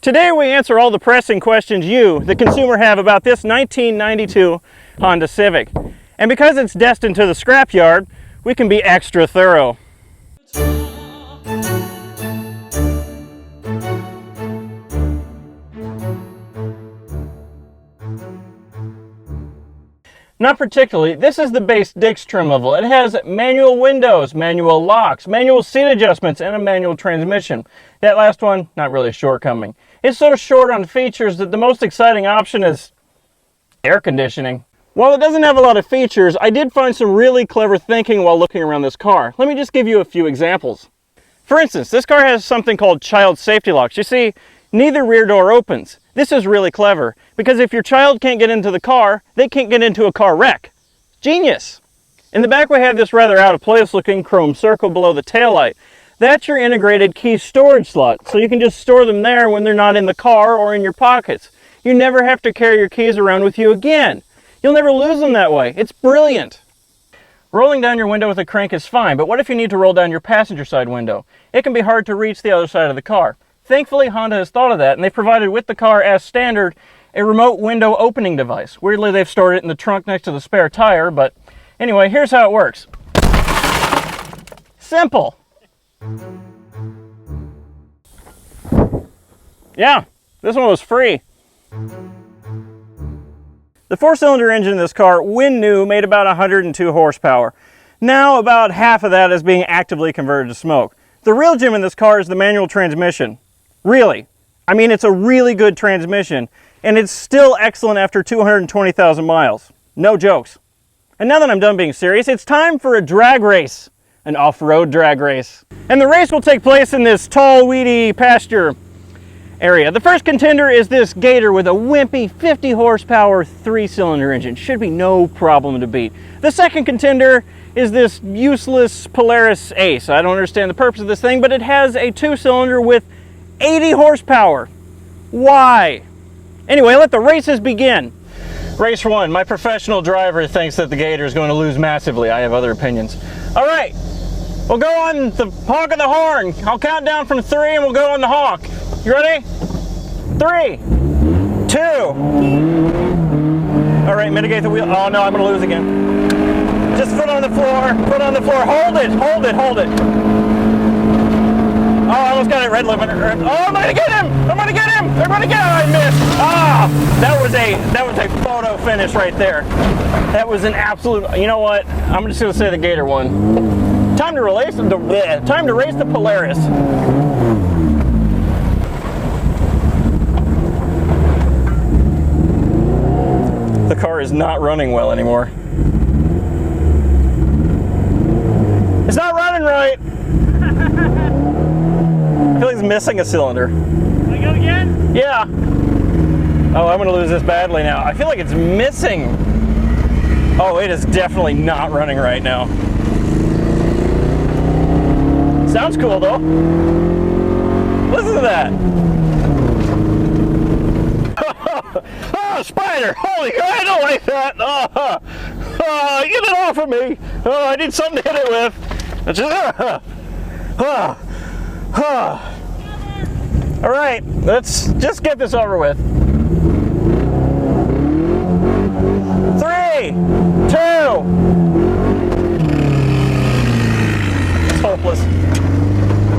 Today we answer all the pressing questions you, the consumer, have about this 1992 Honda Civic. And because it's destined to the scrapyard, we can be extra thorough. Not particularly. This is the base Dix trim level. It has manual windows, manual locks, manual seat adjustments, and a manual transmission. That last one, not really a shortcoming. It's so short on features that the most exciting option is air conditioning. While it doesn't have a lot of features, I did find some really clever thinking while looking around this car. Let me just give you a few examples. For instance, this car has something called child safety locks. You see, neither rear door opens. This is really clever, because if your child can't get into the car, they can't get into a car wreck. Genius! In the back we have this rather out of place looking chrome circle below the taillight. That's your integrated key storage slot, so you can just store them there when they're not in the car or in your pockets. You never have to carry your keys around with you again. You'll never lose them that way. It's brilliant! Rolling down your window with a crank is fine, but what if you need to roll down your passenger side window? It can be hard to reach the other side of the car. Thankfully, Honda has thought of that, and they've provided with the car as standard a remote window opening device. Weirdly, they've stored it in the trunk next to the spare tire, but anyway, here's how it works. Simple. Yeah, this one was free. The four-cylinder engine in this car, when new, made about 102 horsepower. Now, about half of that is being actively converted to smoke. The real gem in this car is the manual transmission. Really. I mean, it's a really good transmission, and it's still excellent after 220,000 miles. No jokes. And now that I'm done being serious, it's time for a drag race. An off-road drag race. And the race will take place in this tall, weedy pasture area. The first contender is this Gator with a wimpy 50 horsepower 3-cylinder engine. Should be no problem to beat. The second contender is this useless Polaris Ace. I don't understand the purpose of this thing, but it has a 2-cylinder with 80 horsepower. Why? Anyway, let the races begin. Race 1. My professional driver thinks that the Gator is going to lose massively. I have other opinions. All right. We'll go on the honk of the horn. I'll count down from 3 and we'll go on the honk. You ready? 3, 2. All right, mitigate the wheel. Oh no, I'm going to lose again. Just foot on the floor. Foot on the floor. Hold it. Hold it. Hold it. Oh, I almost got it. Red limiter. Oh, I'm going to get him. I'm going to get him. They're going to get him. I missed. Ah, that was a photo finish right there. That was an absolute. You know what? I'm just going to say the Gator won. Time to race the Polaris. The car is not running well anymore. It's not running right. I feel like it's missing a cylinder. Can I go again? Yeah. Oh, I'm going to lose this badly now. I feel like it's missing. Oh, it is definitely not running right now. Sounds cool though. Listen to that. Oh, spider! Holy God, I don't like that. Get it off of me. Oh, I need something to hit it with. All right, let's just get this over with. 3, 2. It's hopeless.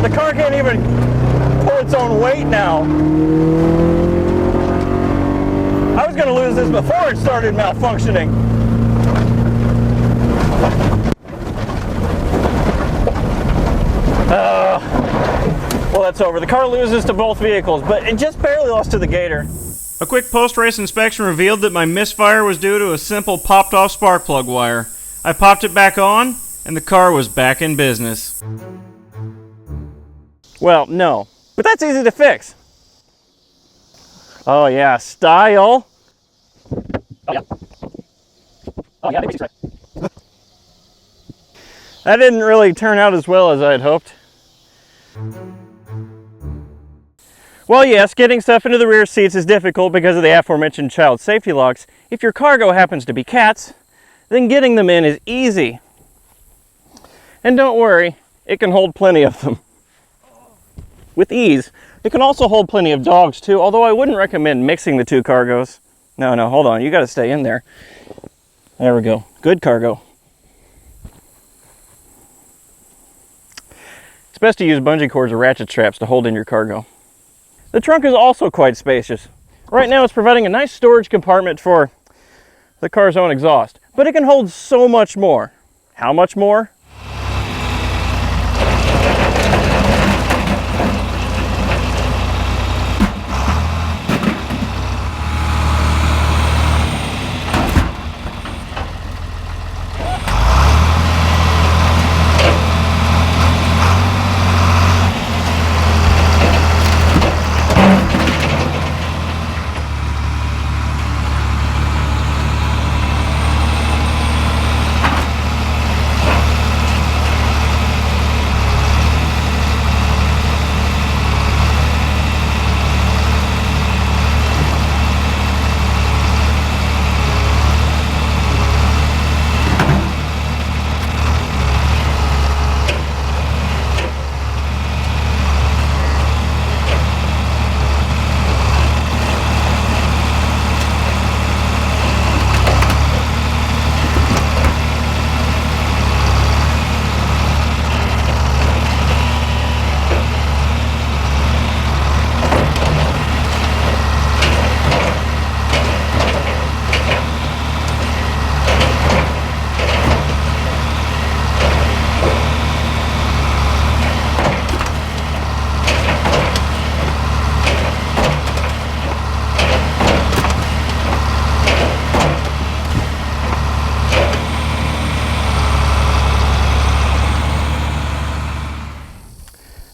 The car can't even pull its own weight now. I was going to lose this before it started malfunctioning. Well, that's over. The car loses to both vehicles, but it just barely lost to the Gator. A quick post-race inspection revealed that my misfire was due to a simple popped-off spark plug wire. I popped it back on, and the car was back in business. Well, no, but that's easy to fix. Oh yeah, style. Oh yeah. Oh yeah, that didn't really turn out as well as I had hoped. Well, yes, getting stuff into the rear seats is difficult because of the aforementioned child safety locks. If your cargo happens to be cats, then getting them in is easy. And don't worry, it can hold plenty of them. With ease. It can also hold plenty of dogs too, although I wouldn't recommend mixing the two cargos. No, hold on, you got to stay in there. There we go, good cargo. It's best to use bungee cords or ratchet straps to hold in your cargo. The trunk is also quite spacious. Right now it's providing a nice storage compartment for the car's own exhaust, but it can hold so much more. How much more?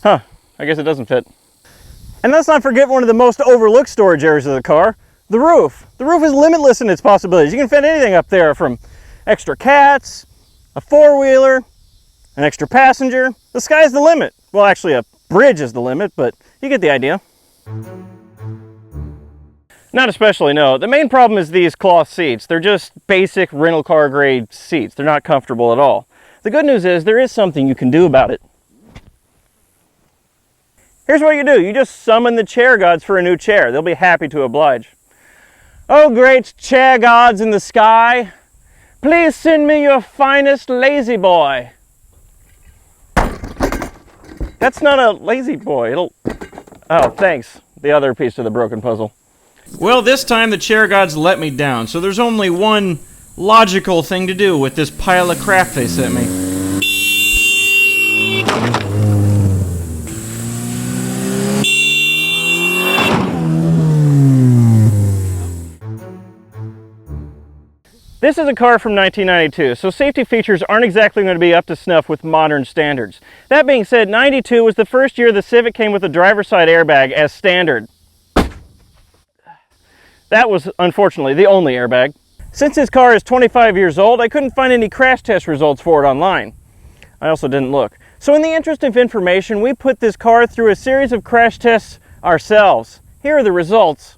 Huh, I guess it doesn't fit. And let's not forget one of the most overlooked storage areas of the car, the roof. The roof is limitless in its possibilities. You can fit anything up there, from extra cats, a four-wheeler, an extra passenger. The sky's the limit. Well, actually a bridge is the limit, but you get the idea. Not especially, no. The main problem is these cloth seats. They're just basic rental car grade seats. They're not comfortable at all. The good news is there is something you can do about it. Here's what you do. You just summon the chair gods for a new chair. They'll be happy to oblige. Oh, great chair gods in the sky, please send me your finest lazy boy. That's not a lazy boy. Oh, thanks. The other piece of the broken puzzle. Well, this time the chair gods let me down, so there's only one logical thing to do with this pile of crap they sent me. This is a car from 1992, so safety features aren't exactly going to be up to snuff with modern standards. That being said, 92 was the first year the Civic came with a driver's side airbag as standard. That was, unfortunately, the only airbag. Since this car is 25 years old, I couldn't find any crash test results for it online. I also didn't look. So in the interest of information, we put this car through a series of crash tests ourselves. Here are the results.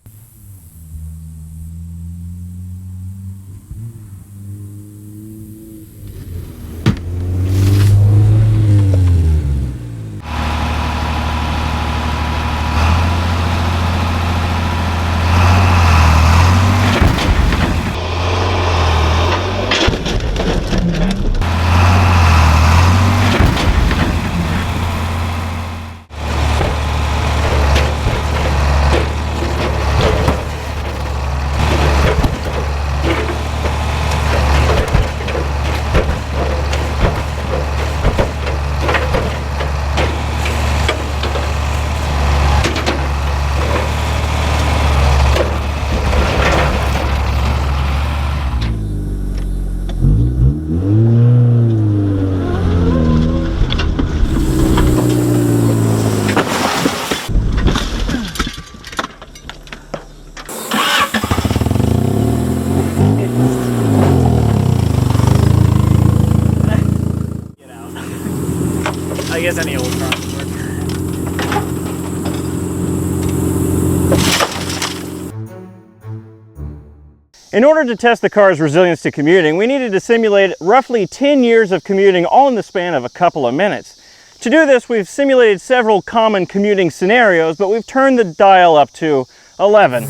I guess any old car would work. In order to test the car's resilience to commuting, we needed to simulate roughly 10 years of commuting all in the span of a couple of minutes. To do this, we've simulated several common commuting scenarios, but we've turned the dial up to 11.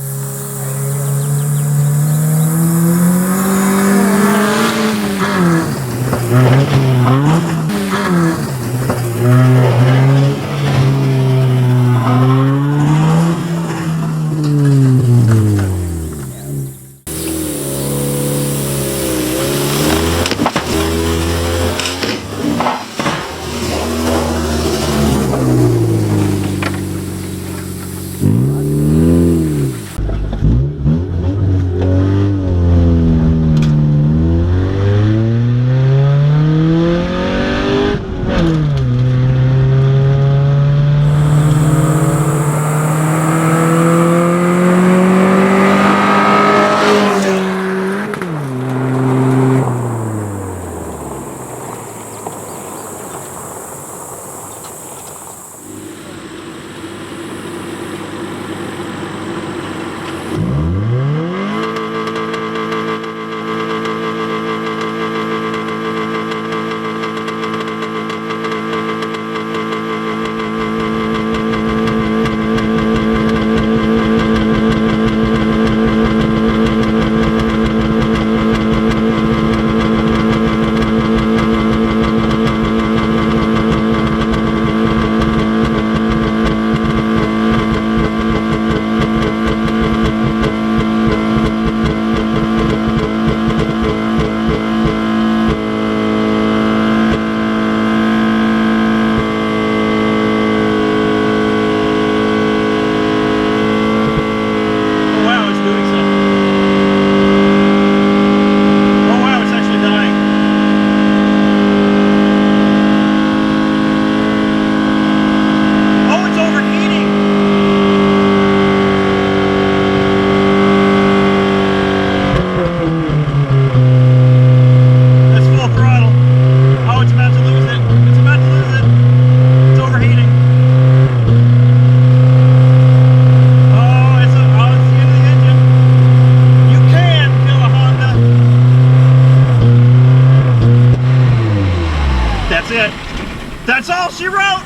That's all she wrote!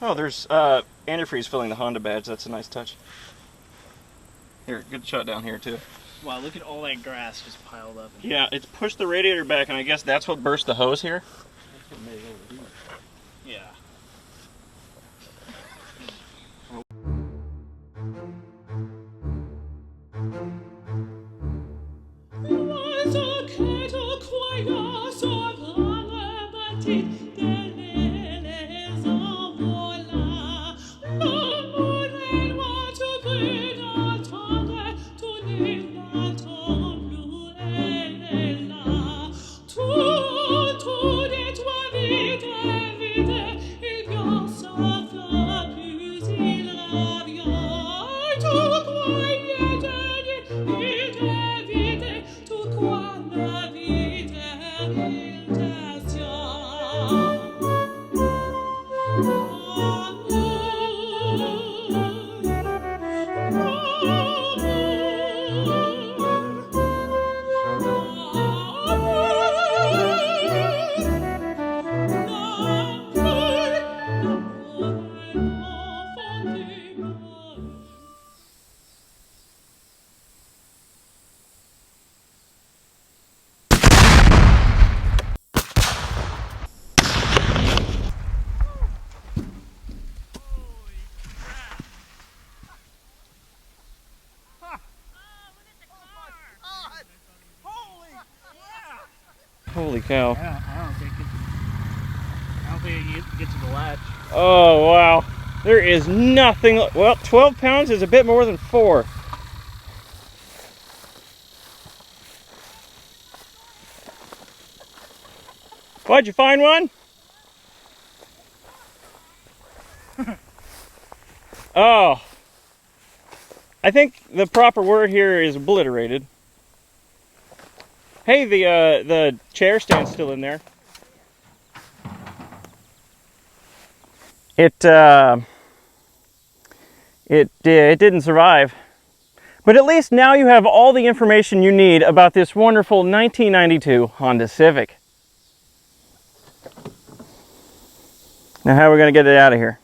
Oh, there's antifreeze filling the Honda badge. That's a nice touch. Here, good shot down here too. Wow, look at all that grass just piled up. Yeah, it's pushed the radiator back, and I guess that's what burst the hose here. Yeah. Holy cow. Yeah, I don't think it gets to the latch. Oh, wow. There is nothing. Well, 12 pounds is a bit more than 4. Why'd you find one? Oh. I think the proper word here is obliterated. Hey, the chair stand's still in there. It didn't survive. But at least now you have all the information you need about this wonderful 1992 Honda Civic. Now how are we going to get it out of here?